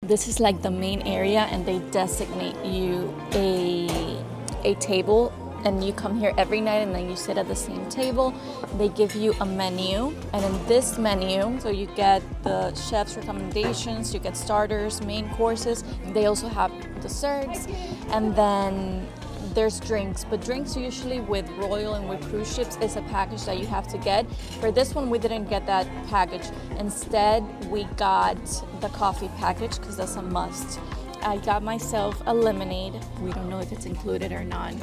This is like the main area, and they designate you a table, and you come here every night and then you sit at the same table. They give you a menu, and in this menu, so you get the chef's recommendations, you get starters, main courses. They also have desserts, and then there's drinks, but drinks usually with Royal and with cruise ships is a package that you have to get. For this one, we didn't get that package. Instead, we got the coffee package because that's a must. I got myself a lemonade. We don't know if it's included or not.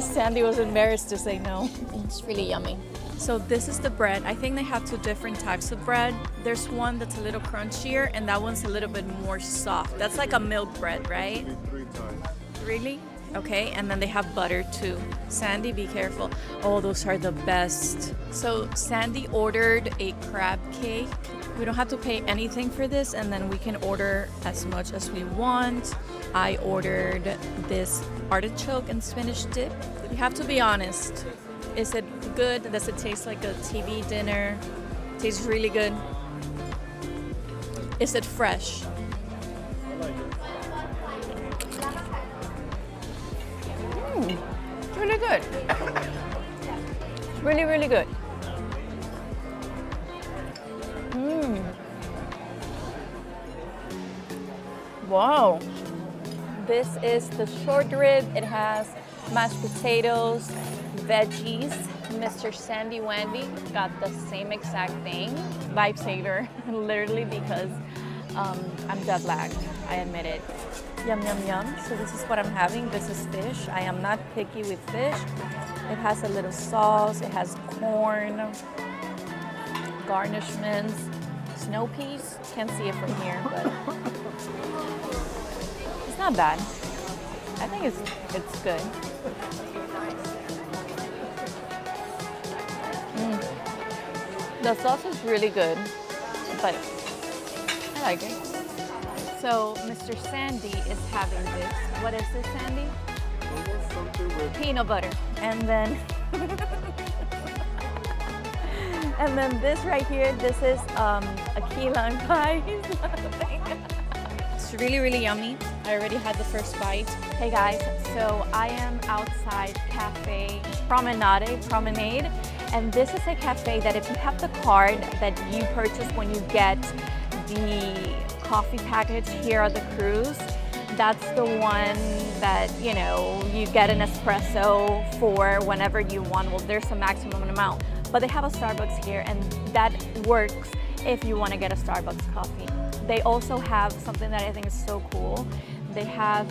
Sandy was embarrassed to say no. It's really yummy. So this is the bread. I think they have two different types of bread. There's one that's a little crunchier, and that one's a little bit more soft. That's like a milk bread, right? 3 times. Really? Okay, and then they have butter too. Sandy, be careful. Oh, those are the best. So Sandy ordered a crab cake. We don't have to pay anything for this, and then we can order as much as we want. I ordered this artichoke and spinach dip. You have to be honest. Is it good? Does it taste like a TV dinner? Tastes really good. Is it fresh? It's really good. Really, really good. Wow. This is the short rib. It has mashed potatoes, veggies. Mr. Sandy Wendy got the same exact thing. Lifesaver, literally, because I'm jet lagged. I admit it. Yum, yum, yum. So this is what I'm having. This is fish. I am not picky with fish. It has a little sauce. It has corn, garnishments, snow peas. Can't see it from here, but it's not bad. I think it's good. The sauce is really good, but I like it. So Mr. Sandy is having this. What is this, Sandy? Peanut butter. And then and then this right here, this is a key lime pie. It's really, really yummy. I already had the first bite. Hey guys, so I am outside Cafe Promenade, and this is a cafe that if you have the card that you purchase when you get the coffee package here on the cruise, that's the one that, you know, you get an espresso for whenever you want. Well, there's a maximum amount, but they have a Starbucks here, and that works if you want to get a Starbucks coffee. They also have something that I think is so cool. They have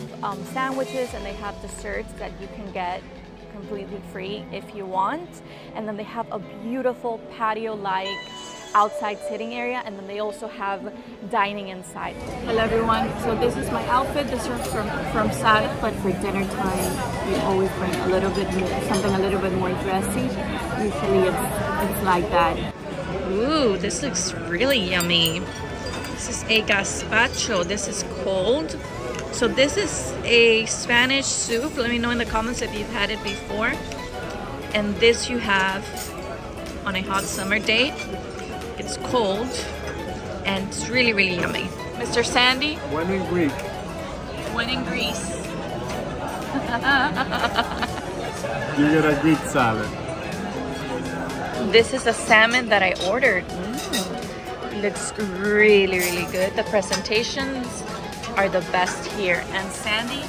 sandwiches, and they have desserts that you can get completely free if you want. And then they have a beautiful patio-like outside sitting area, and then they also have dining inside. Hello everyone, so this is my outfit. This is from Sada, but for dinner time we always bring a little bit something a little bit more dressy. Usually it's like that. Ooh, this looks really yummy. This is a gazpacho. This is cold. So this is a Spanish soup. Let me know in the comments if you've had it before. And this you have on a hot summer day. It's cold and it's really, really yummy. Mr. Sandy? When in Greek. When in Greece. You get a Greek salad. This is a salmon that I ordered. Looks really, really good. The presentations are the best here. And Sandy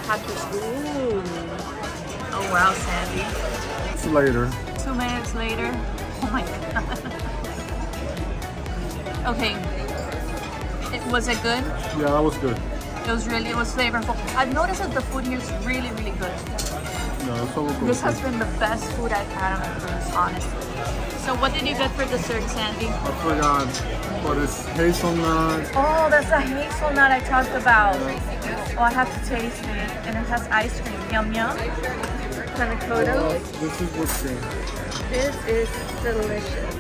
had to, ooh. Oh wow, Sandy. It's later. 2 minutes later. Oh my God. Okay. Was it good? Yeah, that was good. It was flavorful. I've noticed that the food here is really, really good. No, it's all good. This has been the best food I've had on a cruise, honestly. So what did you get for dessert, Sandy? I forgot. What is hazelnut? Oh, that's the hazelnut I talked about. Oh, I have to taste it. And it has ice cream. Yum, yum. Panacotto. This is what's good. This is delicious.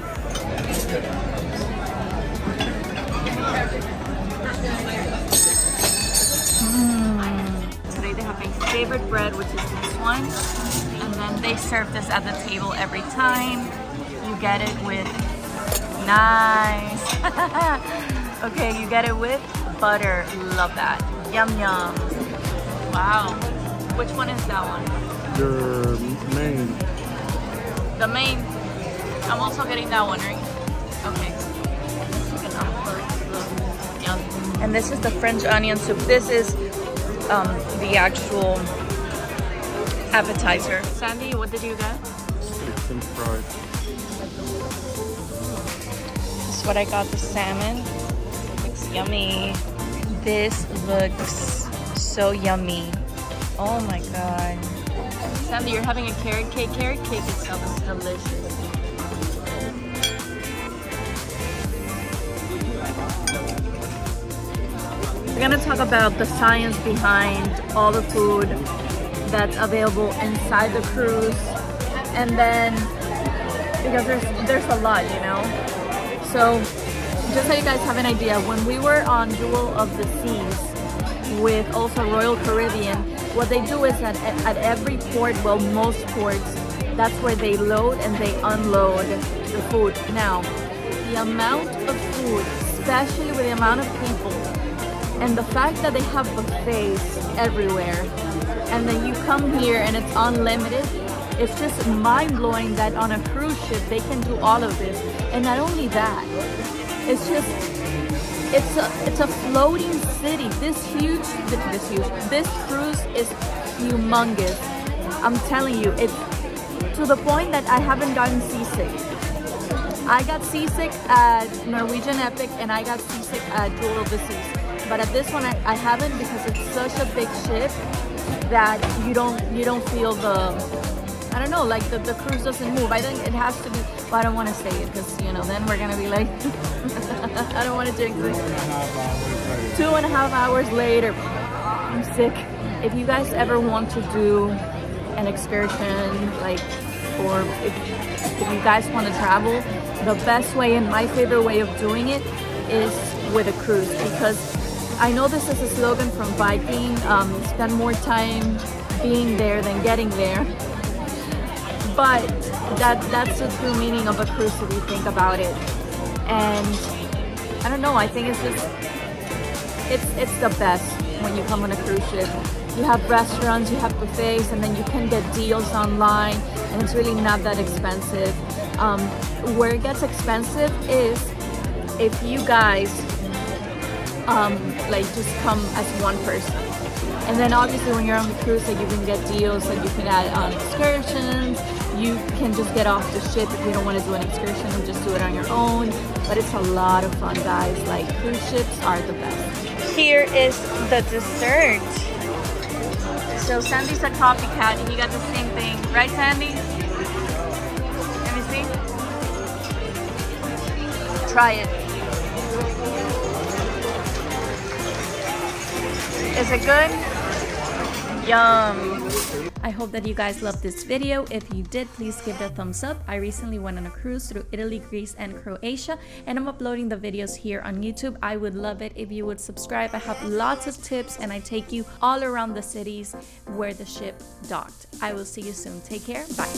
Today they have my favorite bread, which is this one. And then they serve this at the table every time. You get it with, nice. Okay, you get it with butter. Love that. Yum yum. Wow. Which one is that one? Your main. The main. I'm also getting that one, right? Okay. And this is the French onion soup. This is the actual appetizer. Sandy, what did you get? Steaks and fries. This is what I got, the salmon. Looks yummy. This looks so yummy. Oh my god. Sandy, you're having a carrot cake. Carrot cake itself is delicious. We're gonna talk about the science behind all the food that's available inside the cruise, and then because there's a lot, you know. So just so you guys have an idea, when we were on Jewel of the Seas with also Royal Caribbean, what they do is that at every port, well, most ports, that's where they load and they unload the food. Now, the amount of food, especially with the amount of people, and the fact that they have buffets everywhere, and then you come here and it's unlimited, it's just mind-blowing that on a cruise ship they can do all of this. And not only that, it's just, it's a floating city. This cruise is humongous. I'm telling you, it's to the point that I haven't gotten seasick. I got seasick at Norwegian Epic and I got seasick at Jewel of the Seas. But at this one I haven't, because it's such a big ship that you don't feel the, I don't know, like the cruise doesn't move. I think it has to be, but I don't want to say it because, you know, then we're gonna be like I don't want to jinx it. 2.5 hours later, I'm sick. If you guys ever want to do an excursion, like, or if you guys want to travel, the best way and my favorite way of doing it is with a cruise, because I know this is a slogan from Viking, spend more time being there than getting there. But that's the true meaning of a cruise if you think about it. And I don't know, I think it's just, it's the best when you come on a cruise ship. You have restaurants, you have buffets, and then you can get deals online, and it's really not that expensive. Where it gets expensive is if you guys like just come as one person. And then obviously when you're on the cruise, like, you can get deals, like you can add on excursions, you can just get off the ship if you don't want to do an excursion and just do it on your own. But it's a lot of fun, guys. Like, cruise ships are the best. Here is the dessert. So Sandy's a copycat and he got the same thing, right Sandy? Let me see. Try it. Is it good? Yum. I hope that you guys loved this video. If you did, please give it a thumbs up. I recently went on a cruise through Italy, Greece, and Croatia, and I'm uploading the videos here on YouTube. I would love it if you would subscribe. I have lots of tips and I take you all around the cities where the ship docked. I will see you soon. Take care. Bye.